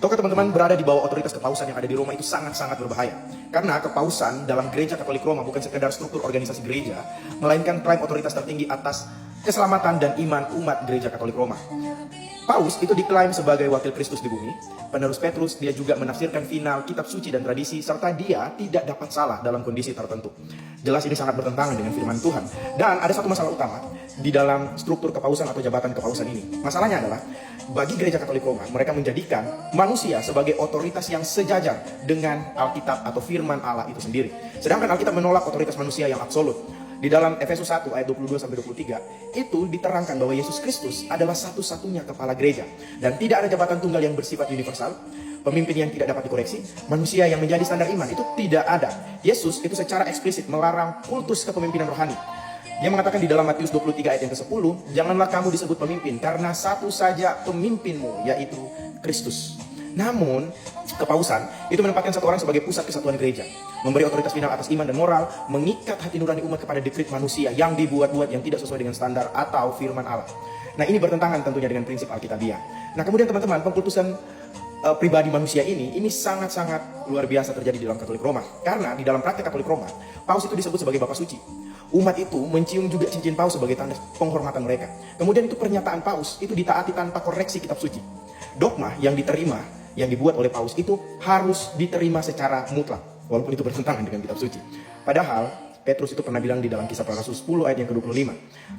Tahukah teman-teman, berada di bawah otoritas kepausan yang ada di Roma itu sangat-sangat berbahaya. Karena kepausan dalam gereja Katolik Roma bukan sekedar struktur organisasi gereja, melainkan klaim otoritas tertinggi atas keselamatan dan iman umat gereja Katolik Roma. Paus itu diklaim sebagai wakil Kristus di bumi. Penerus Petrus, dia juga menafsirkan final, kitab suci dan tradisi, serta dia tidak dapat salah dalam kondisi tertentu. Jelas ini sangat bertentangan dengan firman Tuhan. Dan ada satu masalah utama di dalam struktur kepausan atau jabatan kepausan ini. Masalahnya adalah, bagi gereja Katolik Roma, mereka menjadikan manusia sebagai otoritas yang sejajar dengan Alkitab atau firman Allah itu sendiri. Sedangkan Alkitab menolak otoritas manusia yang absolut. Di dalam Efesus 1 ayat 22-23 itu diterangkan bahwa Yesus Kristus adalah satu-satunya kepala gereja dan tidak ada jabatan tunggal yang bersifat universal, pemimpin yang tidak dapat dikoreksi, manusia yang menjadi standar iman, itu tidak ada. Yesus itu secara eksplisit melarang kultus kepemimpinan rohani. Dia mengatakan di dalam Matius 23 ayat yang ke-10, janganlah kamu disebut pemimpin karena satu saja pemimpinmu, yaitu Kristus. Namun, kepausan itu menempatkan satu orang sebagai pusat kesatuan gereja, memberi otoritas final atas iman dan moral, mengikat hati nurani umat kepada dekret manusia yang dibuat-buat yang tidak sesuai dengan standar atau firman Allah. Nah, ini bertentangan tentunya dengan prinsip Alkitabiah. Nah, kemudian teman-teman, pengkultusan pribadi manusia ini sangat-sangat luar biasa terjadi di dalam Katolik Roma. Karena di dalam praktek Katolik Roma, Paus itu disebut sebagai Bapak Suci. Umat itu mencium juga cincin Paus sebagai tanda penghormatan mereka. Kemudian itu pernyataan Paus itu ditaati tanpa koreksi kitab suci. Dogma yang diterima, yang dibuat oleh Paus itu harus diterima secara mutlak, walaupun itu bertentangan dengan kitab suci. Padahal Petrus itu pernah bilang di dalam Kisah Para Rasul 10 ayat yang ke-25,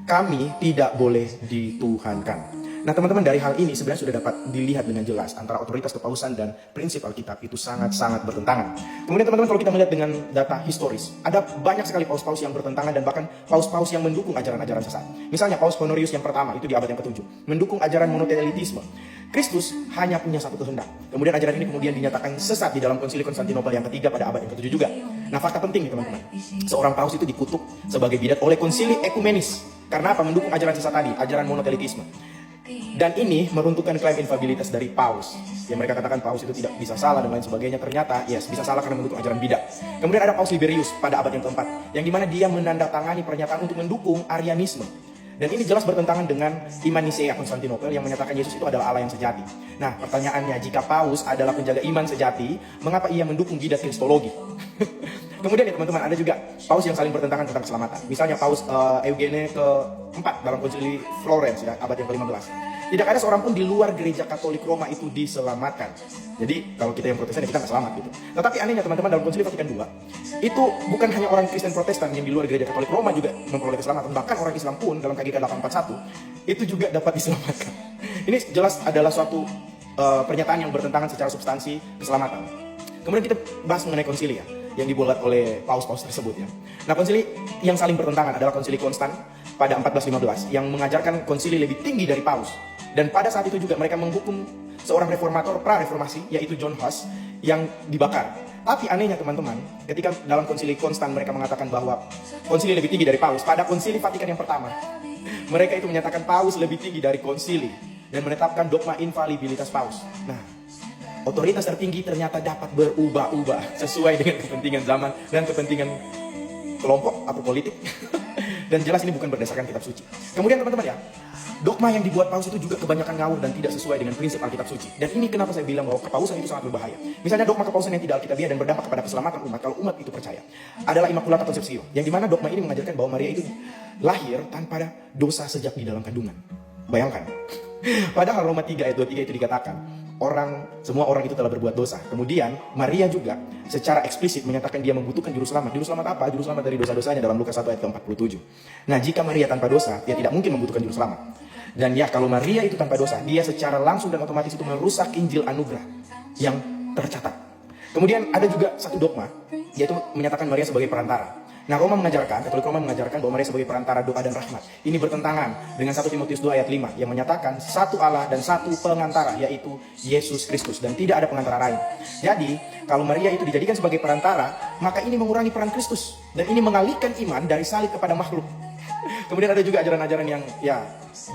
kami tidak boleh dituhankan. Nah teman-teman, dari hal ini sebenarnya sudah dapat dilihat dengan jelas antara otoritas kepausan dan prinsip Alkitab itu sangat-sangat bertentangan. Kemudian teman-teman, kalau kita melihat dengan data historis, ada banyak sekali paus-paus yang bertentangan dan bahkan paus-paus yang mendukung ajaran-ajaran sesat. Misalnya Paus Honorius yang pertama, itu di abad yang ke-7, mendukung ajaran monotelitisme. Kristus hanya punya satu kehendak. Kemudian ajaran ini kemudian dinyatakan sesat di dalam Konsili Konstantinopel yang ketiga pada abad yang ke-7 juga. Nah, fakta penting nih teman-teman. Seorang paus itu dikutuk sebagai bidat oleh Konsili Ekumenis. Karena apa? Mendukung ajaran sesat tadi, ajaran monotelitisme. Dan ini meruntuhkan klaim infabilitas dari paus. Yang mereka katakan paus itu tidak bisa salah dan lain sebagainya. Ternyata, yes, bisa salah karena mendukung ajaran bidat. Kemudian ada Paus Liberius pada abad yang keempat, yang dimana dia menandatangani pernyataan untuk mendukung Arianisme. Dan ini jelas bertentangan dengan iman Nisea Konstantinopel yang menyatakan Yesus itu adalah Allah yang sejati. Nah, pertanyaannya, jika Paus adalah penjaga iman sejati, mengapa ia mendukung bidat kristologi? Kemudian ya teman-teman, ada juga Paus yang saling bertentangan tentang keselamatan. Misalnya Paus Eugene ke-4 dalam Konsili Florence ya, abad yang ke-15. Tidak ada seorang pun di luar gereja Katolik Roma itu diselamatkan. Jadi kalau kita yang Protestan ya kita nggak selamat gitu. Tetapi anehnya teman-teman, dalam Konsili Vatikan II itu bukan hanya orang Kristen Protestan yang di luar gereja Katolik Roma juga memperoleh keselamatan. Bahkan orang Islam pun dalam KGK 841 itu juga dapat diselamatkan. Ini jelas adalah suatu pernyataan yang bertentangan secara substansi keselamatan. Kemudian kita bahas mengenai konsili ya, yang dibuat oleh paus-paus tersebut ya. Nah, konsili yang saling bertentangan adalah Konsili Konstan pada 1415 yang mengajarkan konsili lebih tinggi dari paus. Dan pada saat itu juga mereka menghukum seorang reformator pra-reformasi, yaitu John Huss, yang dibakar. Tapi anehnya teman-teman, ketika dalam Konsili Konstan mereka mengatakan bahwa konsili lebih tinggi dari paus, pada Konsili Vatikan yang pertama mereka itu menyatakan paus lebih tinggi dari konsili dan menetapkan dogma infalibilitas paus. Nah, otoritas tertinggi ternyata dapat berubah-ubah sesuai dengan kepentingan zaman dan kepentingan kelompok atau politik. Dan jelas ini bukan berdasarkan kitab suci. Kemudian teman-teman ya, dogma yang dibuat paus itu juga kebanyakan ngawur dan tidak sesuai dengan prinsip Alkitab suci. Dan ini kenapa saya bilang bahwa kepausan itu sangat berbahaya. Misalnya dogma kepausan yang tidak Alkitabiah dan berdampak kepada keselamatan umat, kalau umat itu percaya, adalah Immaculata Conceptio, yang dimana dogma ini mengajarkan bahwa Maria itu lahir tanpa dosa sejak di dalam kandungan. Bayangkan. Padahal Roma 3 ayat 23 itu dikatakan, semua orang itu telah berbuat dosa. Kemudian Maria juga secara eksplisit menyatakan dia membutuhkan juru selamat. Juru selamat apa? Juru selamat dari dosa-dosanya dalam Lukas 1 ayat ke-47. Nah, jika Maria tanpa dosa, dia tidak mungkin membutuhkan juru selamat. Dan ya, kalau Maria itu tanpa dosa, dia secara langsung dan otomatis itu merusak Injil anugerah yang tercatat. Kemudian ada juga satu dogma, yaitu menyatakan Maria sebagai perantara. Nah, Katolik Roma mengajarkan bahwa Maria sebagai perantara doa dan rahmat. Ini bertentangan dengan 1 Timotius 2 ayat 5 yang menyatakan satu Allah dan satu pengantara, yaitu Yesus Kristus, dan tidak ada pengantara lain. Jadi, kalau Maria itu dijadikan sebagai perantara, maka ini mengurangi peran Kristus dan ini mengalihkan iman dari salib kepada makhluk. Kemudian ada juga ajaran-ajaran yang ya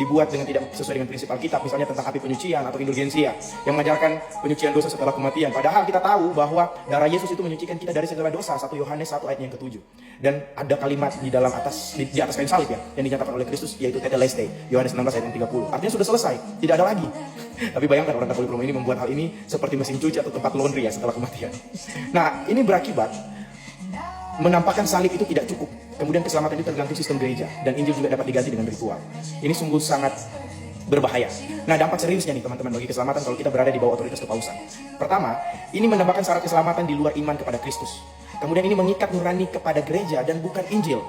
dibuat dengan tidak sesuai dengan prinsip Alkitab, misalnya tentang api penyucian atau indulgensia yang mengajarkan penyucian dosa setelah kematian. Padahal kita tahu bahwa darah Yesus itu menyucikan kita dari segala dosa, 1 Yohanes 1 ayat yang ke-7. Dan ada kalimat di dalam atas di atas kain salib ya yang dinyatakan oleh Kristus, yaitu tetelestai, Yohanes 16 ayat yang 30. Artinya sudah selesai, tidak ada lagi. Tapi bayangkan orang Katolik Roma ini membuat hal ini seperti mesin cuci atau tempat laundry ya setelah kematian. Nah, ini berakibat menampakkan salib itu tidak cukup. Kemudian keselamatan itu tergantung sistem gereja, dan Injil juga dapat diganti dengan ritual. Ini sungguh sangat berbahaya. Nah, dampak seriusnya nih teman-teman bagi keselamatan kalau kita berada di bawah otoritas kepausan. Pertama, ini menambahkan syarat keselamatan di luar iman kepada Kristus. Kemudian ini mengikat nurani kepada gereja dan bukan Injil.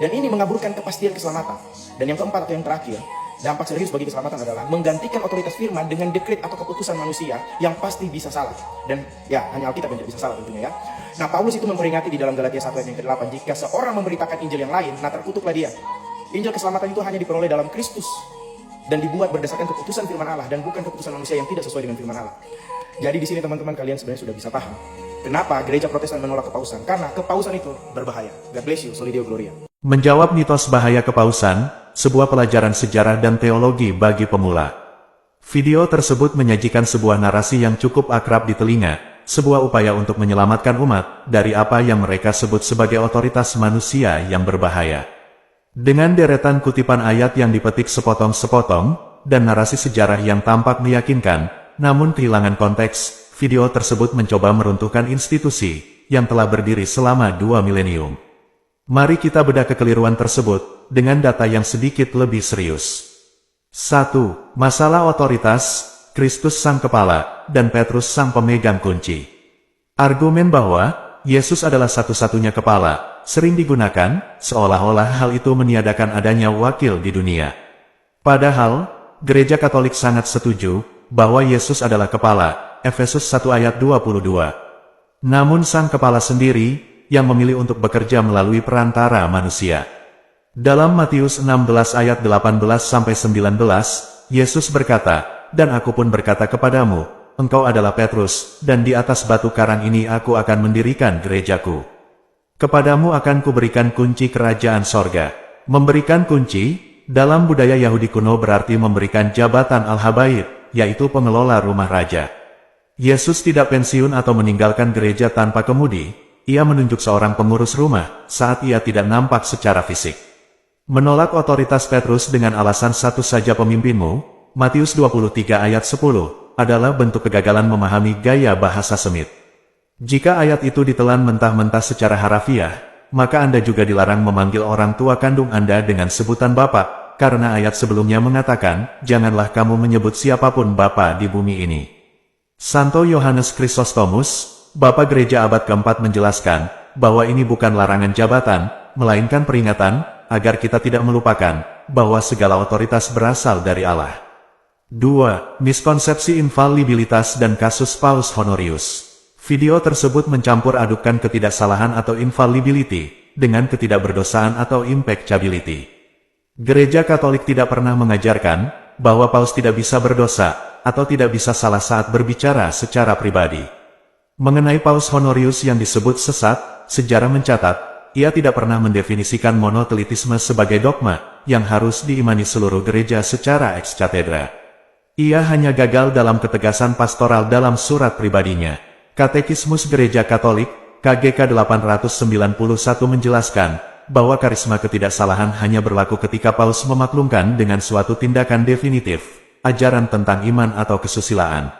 Dan ini mengaburkan kepastian keselamatan. Dan yang keempat atau yang terakhir, dampak serius bagi keselamatan adalah menggantikan otoritas firman dengan dekret atau keputusan manusia yang pasti bisa salah. Dan ya, hanya Alkitab yang tidak bisa salah tentunya ya. Nah, Paulus itu memperingati di dalam Galatia 1 ayat yang ke-8, jika seorang memberitakan Injil yang lain, nah terkutuklah dia. Injil keselamatan itu hanya diperoleh dalam Kristus dan dibuat berdasarkan keputusan firman Allah dan bukan keputusan manusia yang tidak sesuai dengan firman Allah. Jadi di sini teman-teman kalian sebenarnya sudah bisa paham kenapa gereja Protestan menolak kepausan, karena kepausan itu berbahaya. God bless you, Soli Deo Gloria. Menjawab mitos bahaya kepausan, sebuah pelajaran sejarah dan teologi bagi pemula. Video tersebut menyajikan sebuah narasi yang cukup akrab di telinga, sebuah upaya untuk menyelamatkan umat dari apa yang mereka sebut sebagai otoritas manusia yang berbahaya. Dengan deretan kutipan ayat yang dipetik sepotong-sepotong, dan narasi sejarah yang tampak meyakinkan, namun kehilangan konteks, video tersebut mencoba meruntuhkan institusi yang telah berdiri selama 2 milenium. Mari kita bedah kekeliruan tersebut dengan data yang sedikit lebih serius. 1. Masalah otoritas, Kristus sang kepala, dan Petrus sang pemegang kunci. Argumen bahwa Yesus adalah satu-satunya kepala sering digunakan, seolah-olah hal itu meniadakan adanya wakil di dunia. Padahal, Gereja Katolik sangat setuju bahwa Yesus adalah kepala, Efesus 1 ayat 22. Namun sang kepala sendiri yang memilih untuk bekerja melalui perantara manusia. Dalam Matius 16 ayat 18-19, Yesus berkata, "Dan aku pun berkata kepadamu, engkau adalah Petrus, dan di atas batu karang ini aku akan mendirikan gerejaku. Kepadamu akan kuberikan kunci kerajaan sorga." Memberikan kunci, dalam budaya Yahudi kuno berarti memberikan jabatan al-habaib, yaitu pengelola rumah raja. Yesus tidak pensiun atau meninggalkan gereja tanpa kemudi, ia menunjuk seorang pengurus rumah saat ia tidak nampak secara fisik. Menolak otoritas Petrus dengan alasan satu saja pemimpinmu, Matius 23 ayat 10, adalah bentuk kegagalan memahami gaya bahasa Semit. Jika ayat itu ditelan mentah-mentah secara harafiah, maka Anda juga dilarang memanggil orang tua kandung Anda dengan sebutan Bapak, karena ayat sebelumnya mengatakan, janganlah kamu menyebut siapapun Bapa di bumi ini. Santo Yohanes Chrysostomus, Bapa Gereja abad keempat menjelaskan, bahwa ini bukan larangan jabatan, melainkan peringatan, agar kita tidak melupakan, bahwa segala otoritas berasal dari Allah. 2. Miskonsepsi infalibilitas dan kasus Paus Honorius. Video tersebut mencampur adukan ketidaksalahan atau infallibility dengan ketidakberdosaan atau impeccability. Gereja Katolik tidak pernah mengajarkan bahwa Paus tidak bisa berdosa atau tidak bisa salah saat berbicara secara pribadi. Mengenai Paus Honorius yang disebut sesat, sejarah mencatat, ia tidak pernah mendefinisikan monotelitisme sebagai dogma yang harus diimani seluruh gereja secara ex cathedra. Ia hanya gagal dalam ketegasan pastoral dalam surat pribadinya. Katekismus Gereja Katolik, KGK 891 menjelaskan, bahwa karisma ketidaksalahan hanya berlaku ketika Paus memaklumkan dengan suatu tindakan definitif, ajaran tentang iman atau kesusilaan.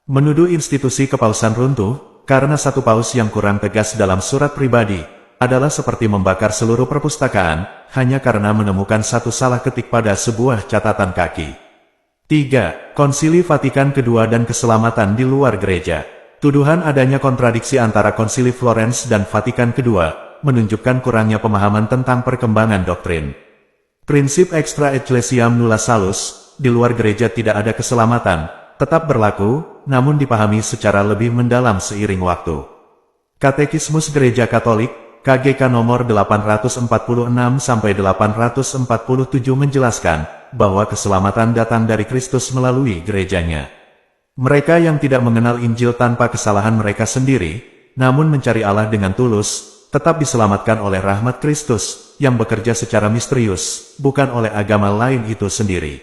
Menuduh institusi kepausan runtuh, karena satu Paus yang kurang tegas dalam surat pribadi, adalah seperti membakar seluruh perpustakaan, hanya karena menemukan satu salah ketik pada sebuah catatan kaki. 3. Konsili Vatikan II dan keselamatan di luar gereja. Tuduhan adanya kontradiksi antara Konsili Florence dan Vatikan II menunjukkan kurangnya pemahaman tentang perkembangan doktrin. Prinsip extra ecclesiam nulla salus, di luar gereja tidak ada keselamatan, tetap berlaku, namun dipahami secara lebih mendalam seiring waktu. Katekismus Gereja Katolik, KGK nomor 846-847 menjelaskan bahwa keselamatan datang dari Kristus melalui gerejanya. Mereka yang tidak mengenal Injil tanpa kesalahan mereka sendiri, namun mencari Allah dengan tulus, tetap diselamatkan oleh rahmat Kristus, yang bekerja secara misterius, bukan oleh agama lain itu sendiri.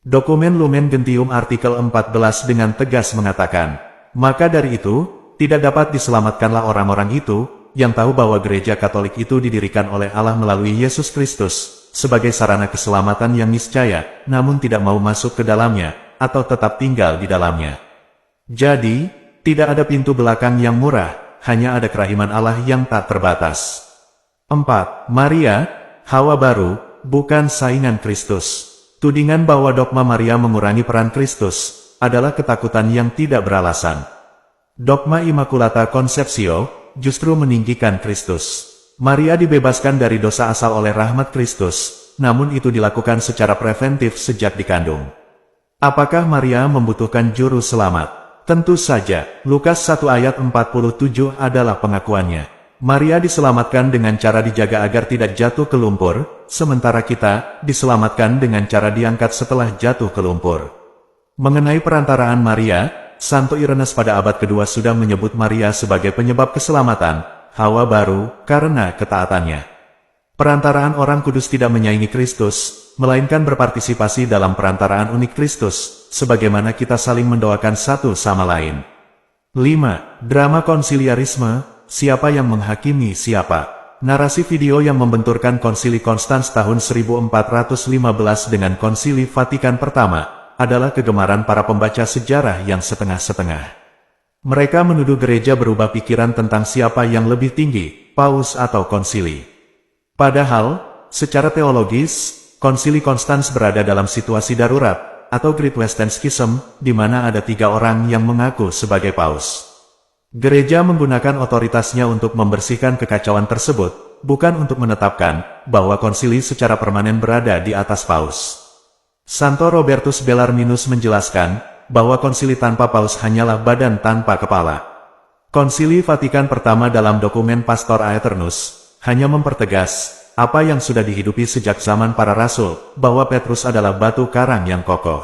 Dokumen Lumen Gentium artikel 14 dengan tegas mengatakan, maka dari itu, tidak dapat diselamatkanlah orang-orang itu, yang tahu bahwa gereja Katolik itu didirikan oleh Allah melalui Yesus Kristus, sebagai sarana keselamatan yang niscaya, namun tidak mau masuk ke dalamnya, atau tetap tinggal di dalamnya. Jadi, tidak ada pintu belakang yang murah, hanya ada kerahiman Allah yang tak terbatas. 4. Maria, Hawa baru, bukan saingan Kristus. Tudingan bahwa dogma Maria mengurangi peran Kristus, adalah ketakutan yang tidak beralasan. Dogma Immaculata Conceptio, justru meninggikan Kristus. Maria dibebaskan dari dosa asal oleh rahmat Kristus, namun itu dilakukan secara preventif sejak dikandung. Apakah Maria membutuhkan juru selamat? Tentu saja, Lukas 1 ayat 47 adalah pengakuannya. Maria diselamatkan dengan cara dijaga agar tidak jatuh ke lumpur, sementara kita diselamatkan dengan cara diangkat setelah jatuh ke lumpur. Mengenai perantaraan Maria, Santo Irenes pada abad kedua sudah menyebut Maria sebagai penyebab keselamatan, Hawa baru, karena ketaatannya. Perantaraan orang kudus tidak menyaingi Kristus, melainkan berpartisipasi dalam perantaraan unik Kristus, sebagaimana kita saling mendoakan satu sama lain. 5. Drama konsiliarisme, siapa yang menghakimi siapa? Narasi video yang membenturkan Konsili Konstans tahun 1415 dengan Konsili Vatikan pertama, adalah kegemaran para pembaca sejarah yang setengah-setengah. Mereka menuduh gereja berubah pikiran tentang siapa yang lebih tinggi, paus atau konsili. Padahal, secara teologis, Konsili Konstans berada dalam situasi darurat, atau Great Western Schism, di mana ada 3 orang yang mengaku sebagai paus. Gereja menggunakan otoritasnya untuk membersihkan kekacauan tersebut, bukan untuk menetapkan bahwa konsili secara permanen berada di atas paus. Santo Robertus Bellarminus menjelaskan bahwa konsili tanpa paus hanyalah badan tanpa kepala. Konsili Vatikan pertama dalam dokumen Pastor Aeternus hanya mempertegas apa yang sudah dihidupi sejak zaman para rasul, bahwa Petrus adalah batu karang yang kokoh.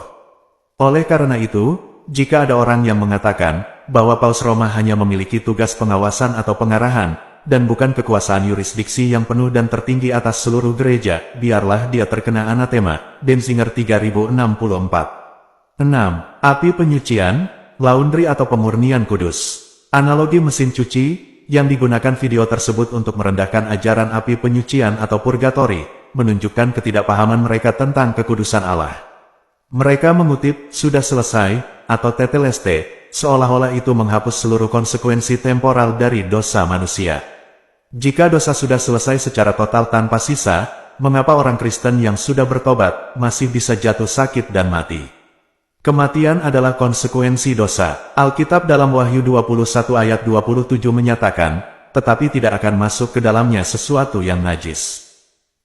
Oleh karena itu, jika ada orang yang mengatakan bahwa Paus Roma hanya memiliki tugas pengawasan atau pengarahan, dan bukan kekuasaan yurisdiksi yang penuh dan tertinggi atas seluruh gereja, biarlah dia terkena anatema. Denzinger 3064. 6. Api penyucian, laundry atau pemurnian kudus. Analogi mesin cuci, yang digunakan video tersebut untuk merendahkan ajaran api penyucian atau purgatori, menunjukkan ketidakpahaman mereka tentang kekudusan Allah. Mereka mengutip, sudah selesai, atau teteleste, seolah-olah itu menghapus seluruh konsekuensi temporal dari dosa manusia. Jika dosa sudah selesai secara total tanpa sisa, mengapa orang Kristen yang sudah bertobat, masih bisa jatuh sakit dan mati? Kematian adalah konsekuensi dosa. Alkitab dalam Wahyu 21 ayat 27 menyatakan, tetapi tidak akan masuk ke dalamnya sesuatu yang najis.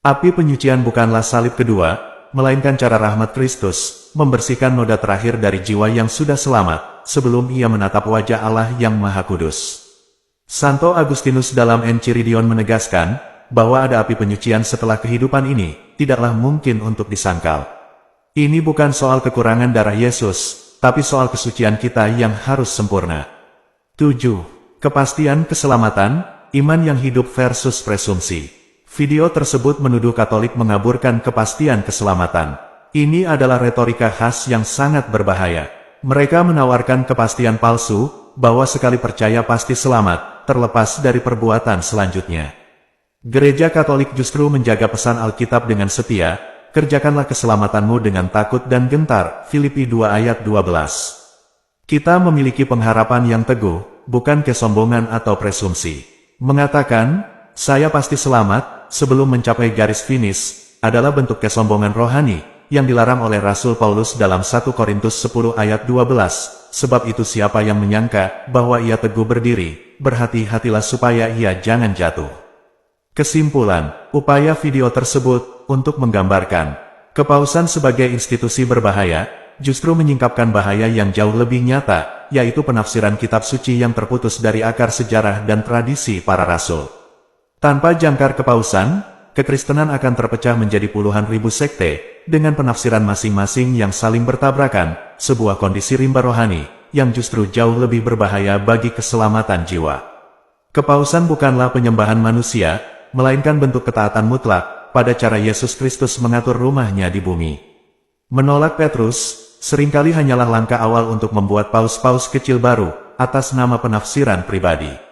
Api penyucian bukanlah salib kedua, melainkan cara rahmat Kristus, membersihkan noda terakhir dari jiwa yang sudah selamat, sebelum ia menatap wajah Allah yang Maha Kudus. Santo Agustinus dalam Enchiridion menegaskan, bahwa ada api penyucian setelah kehidupan ini, tidaklah mungkin untuk disangkal. Ini bukan soal kekurangan darah Yesus, tapi soal kesucian kita yang harus sempurna. 7. Kepastian keselamatan, iman yang hidup versus presumsi. Video tersebut menuduh Katolik mengaburkan kepastian keselamatan. Ini adalah retorika khas yang sangat berbahaya. Mereka menawarkan kepastian palsu, bahwa sekali percaya pasti selamat, terlepas dari perbuatan selanjutnya. Gereja Katolik justru menjaga pesan Alkitab dengan setia, kerjakanlah keselamatanmu dengan takut dan gentar, Filipi 2 ayat 12. Kita memiliki pengharapan yang teguh, bukan kesombongan atau presumsi. Mengatakan, saya pasti selamat, sebelum mencapai garis finish, adalah bentuk kesombongan rohani, yang dilarang oleh Rasul Paulus dalam 1 Korintus 10 ayat 12. Sebab itu siapa yang menyangka, bahwa ia teguh berdiri, berhati-hatilah supaya ia jangan jatuh. Kesimpulan, upaya video tersebut, untuk menggambarkan kepausan sebagai institusi berbahaya, justru menyingkapkan bahaya yang jauh lebih nyata, yaitu penafsiran kitab suci yang terputus dari akar sejarah dan tradisi para rasul. Tanpa jangkar kepausan, kekristenan akan terpecah menjadi puluhan ribu sekte, dengan penafsiran masing-masing yang saling bertabrakan, sebuah kondisi rimba rohani, yang justru jauh lebih berbahaya bagi keselamatan jiwa. Kepausan bukanlah penyembahan manusia, melainkan bentuk ketaatan mutlak pada cara Yesus Kristus mengatur rumahnya di bumi. Menolak Petrus, seringkali hanyalah langkah awal untuk membuat paus-paus kecil baru, atas nama penafsiran pribadi.